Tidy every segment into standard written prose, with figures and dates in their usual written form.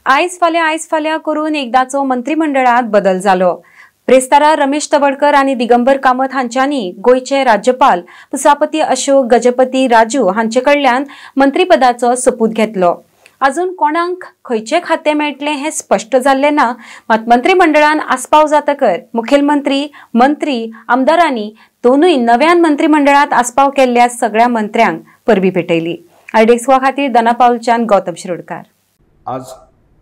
आयज फाल्यां करून एकदाचो मंत्रिमंडळात बदल जालो। प्रेस्तारा रमेश तवडकर आणि दिगंबर कामत हांच्यांनी गोयचे राज्यपाल पुसापती अशोक गजपती राजू हांचे कडल्यान मंत्रीपदाचो सोपूत घेतलो। अजून कोणाक खंयचे खाते मेळटले हे स्पष्ट जाल्ले ना, मात मंत्रिमंडळान आस्पाव जातकर मुखेलमंत्री, मंत्री, आमदारांनी दोनूय नव्यान मंत्रिमंडळात आस्पाव केल्ल्या सगळ्या मंत्र्यांक परबी भेटयली। आयडेक्सवा खातीर दोनापावलच्यान गौतम शिरोडकार। आज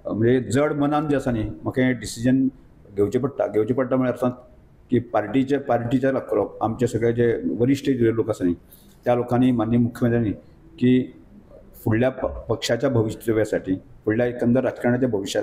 म्हणजे जड मनान जे आसा न्ही, म्हाका डिसिजन घेवचें पडटा म्हळ्यार अर्थात की पार्टीच्या लोक आमचे सगळे जे वरिश्ठ लोक आसा न्ही, त्या लोकांनी माननीय मुख्यमंत्र्यांनी की फुडल्या पक्षाच्या भवितव्यासाठी, फुडल्या एकंदर राजकारणाच्या भविष्या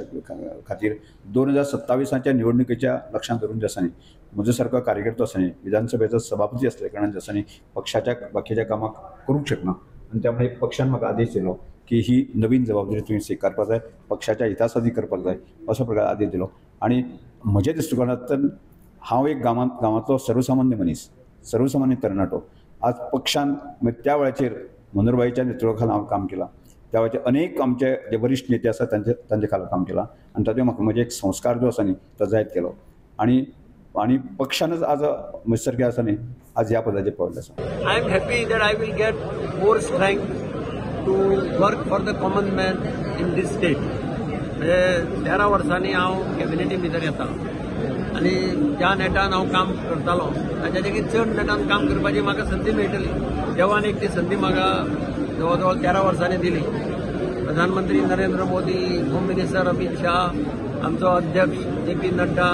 खातीर 2027च्या निवडणुकीच्या लक्षांत धरून जे आसा न्ही, म्हजो सारको कार्यकर्तो आसा न्ही, विधानसभेचो सभापती आसल्या कारणान जे आसा न्ही, पक्षाच्या बाकीच्या कामाक करूंक शकना आनी त्यामुळे पक्षान म्हाका आदेश दिलो की ही नवीन जबाबदारी तुवें स्विकारपाक जाय, पक्षाच्या हितासाठी करपाक जाय असो प्रकार आदेश दिलो। आणि म्हज्या दृश्टिकोनांतल्यान हांव एक गांवांतलो सर्वसामान्य मनीस, सर्वसामान्य तरणाटो। आज पक्षान त्या वेळाचेर मनोहरभाईच्या नेतृत्वाखाला हांव काम केलां, त्या वेळाचेर अनेक आमचे जे वरिश्ठ नेते आसात तांचे खाला काम केलां आनी तातूंत म्हाका म्हजे एक संस्कार जो आसा न्ही तो जायत केलो आणि पक्षानच आज म्हजे सारके आसा न्ही आज ह्या पदाचेर पावल्ले आसा। I am happy that I will get more strength to work for the common man in this state. म्हणजे 13 वर्सांनी हांव कॅबिनेटी भितर येता आनी ज्या नेटान हांव काम करतालो ताच्या लेगीत चड नेटान काम करपाची म्हाका संदी मेळटली। देवान एक ती संदी म्हाका जवळ जवळ 13 वर्सांनी दिली। प्रधानमंत्री नरेंद्र मोदी, होम मिनिस्टर अमित शाह, आमचो अध्यक्ष JP नड्डा,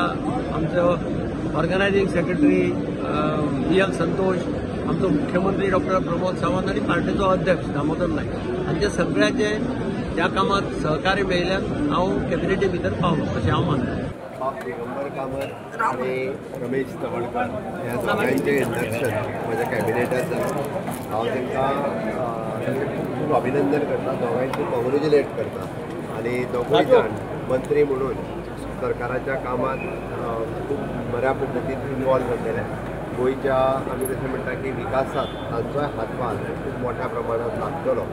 आमचो ऑर्गनायझिंग सेक्रेटरी VL संतोष, आमचो मुख्यमंत्री डॉक्टर प्रमोद सावंत आणि पार्टीचो अध्यक्ष दामोदर नायक हांचे सगळ्याचे त्या कामात सहकार्य मेळिल्ल्यान हांव कॅबिनेटी भितर पावलो अशें हांव मानतां। दिगंबर कामत आणि रमेश तवडकर ह्या सगळ्यांचे इंडक्शन म्हज्या कॅबिनेटात जालें। हांव तांकां खूब अभिनंदन करता, दोगांयचे कॉंग्रॅच्युलेट करता आणि दोगूय जाण मंत्री म्हणून सरकाराच्या कामात खूब बऱ्या पद्दतीन इन्वॉल्व जातले। गोंयच्या आमी जशें म्हणटा की विकासात तांचोय हातभार खूब मोठ्या प्रमाणात लागतलो।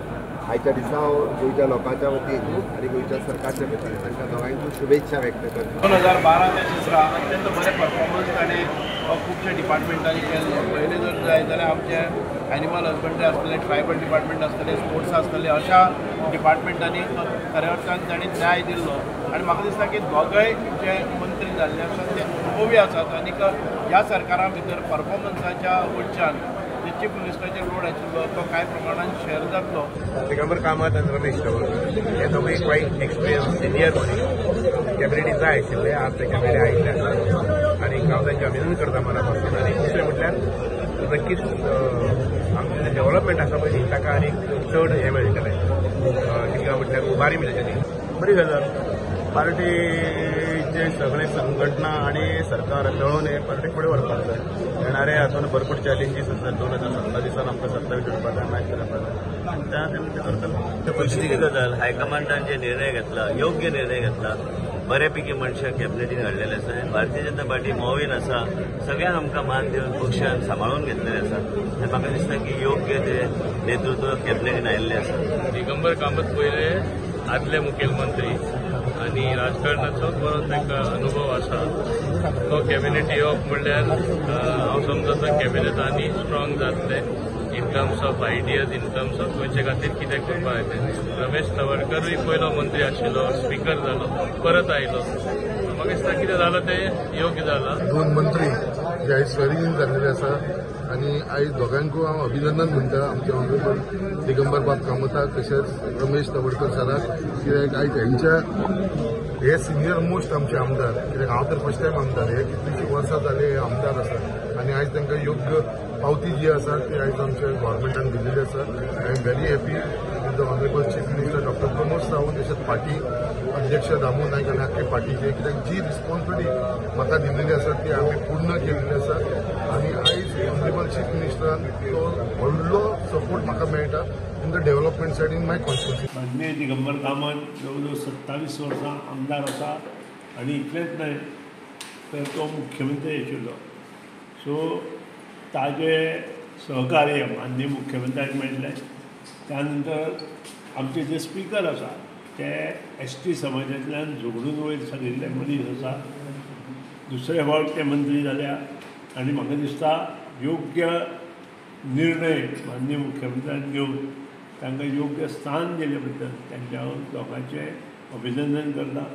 आयच्या दिसा हांव गोंयच्या लोकांच्या वतीन आनी गोंयच्या सरकारच्या वतीन तांकां दोगांयच्यो शुभेच्छा व्यक्त करता। 2012 ते 13 अत्यंत बरे परफॉर्मन्स ताणें खुबशे डिपार्टमेंटांनी केल्लो। पयलीं जर जाय जाल्यार आमचे एनिमल हजबंड्री आसतले, ट्रायबल डिपार्टमेंट आसतले, स्पोर्ट्स आसतले, अशा डिपार्टमेंटांनी खऱ्या अर्थान तांणी न्याय दिल्लो आनी म्हाका दिसता की दोगय जे मंत्री जाल्ले आसात ते अनुभवी आसात आनी ह्या सरकारा भितर परफॉर्मन्साच्या वयच्यान चीफ मिनिस्टराचेर रोड आशिल्लो तो कांय प्रमाणात शेअर जातलो। दिगंबर कामत आनी रमेश तवडकर हे दोगूय क्वायट एक्सपिरियन्स सिनियर मनीस कॅबिनेटी जाय आशिल्ले, आज ते कॅबिनेटी आयिल्ले आसात आनी हांव तांचे अभिनंदन करता मना पासून। आनी दुसरें म्हटल्यार नक्कीच आमचें जें डेव्हलपमेंट आसा पळय ताका आनीक चड हें मेळटलें, तिका म्हटल्यार उबारी मेळटली। बरी गजाल, पार्टीचे सगळे संघटना आणि सरकार मेळून हे पार्टी फुडें व्हरपाक जाय। येणारे हातून भरपूर चॅलेंजीस आसात। 2027 आमकां सत्ता जोडपाक जाय, मॅच करपाक जाय, त्या खातीर ते करतले। पयलीची गजाल हायकमांडान जे निर्णय घेतला, योग्य निर्णय घेतला, बऱ्यापैकी मनशां कॅबिनेटीन हाडलेले आसा। भारतीय जनता पार्टी मोवीन आसा, सगळ्यांक आमकां मान दिवन पक्षान सांबाळून घेतलेले आसा आनी म्हाका दिसता की योग्य ते नेतृत्व कॅबिनेटीन आयिल्ले आसा। दिगंबर कामत पयले आदले मुखेलमंत्री आनी राजकारणाचो बरो तांकां अनुभव आसा। तो कॅबिनेट येवप म्हणल्यार हांव समजता कॅबिनेट आनी स्ट्रॉंग जातले in terms of ideas, in terms of गोंयचे खातीर कितें करपाक येते। रमेश तवडकरूय पयलो मंत्री आशिल्लो, स्पीकर जालो, परत आयलो। म्हाका दिसता कितें जालां तें योग्य जालां। दोन मंत्री जे आयज स्वेरींग इन जाल्लेले आसा आनी आयज दोगांयकूय हांव अभिनंदन म्हणटा, आमचे ऑनरेबल दिगंबर बाब कामताक तशेंच रमेश तवडकर सराक, कित्याक आयज हे सिनियर मोस्ट आमचे आमदार, कित्याक हांव तर फर्स्ट टायम आमदार, हे कितलींशीं वर्सां जाले हे आमदार आसा आनी आयज तांकां योग्य पावती जी आसा ती आयज आमच्या गोव्हर्मेंटान दिल्ली आसा। I am very happy with the honourable chief minister doctor Pramod Sawant, तशेंच पार्टी अध्यक्ष दामू नायक आनी आख्खे पार्टीचे, कित्याक जी रिस्पॉन्सिबिलिटी म्हाका दिल्ली आसा ती आमी पूर्ण केल्ली आसा आनी आयज ऑनरेबल चीफ मिनिस्टरान तो व्हडलो सपोर्ट म्हाका मेळटा in the development said in my constituency. माननीय दिगंबर कामत जवळ 27 वर्सां आमदार आसा आनी इतलेंच न्हय तर तो मुख्यमंत्री आशिल्लो। सो ताजे सहकार्य माननीय मुख्यमंत्र्याक मेळटलें। त्यानंतर आमचे जे स्पीकर आसा ते ST समाजांतल्यान झगडून वयर सरिल्ले मनीस आसा. दुसरे फावट ते मंत्री जाल्या आनी म्हाका दिसता योग्य निर्णय माननीय मुख्यमंत्र्यान घेवन तांकां योग्य स्थान दिले बद्दल तांच्या हांव लोकांचें अभिनंदन करता.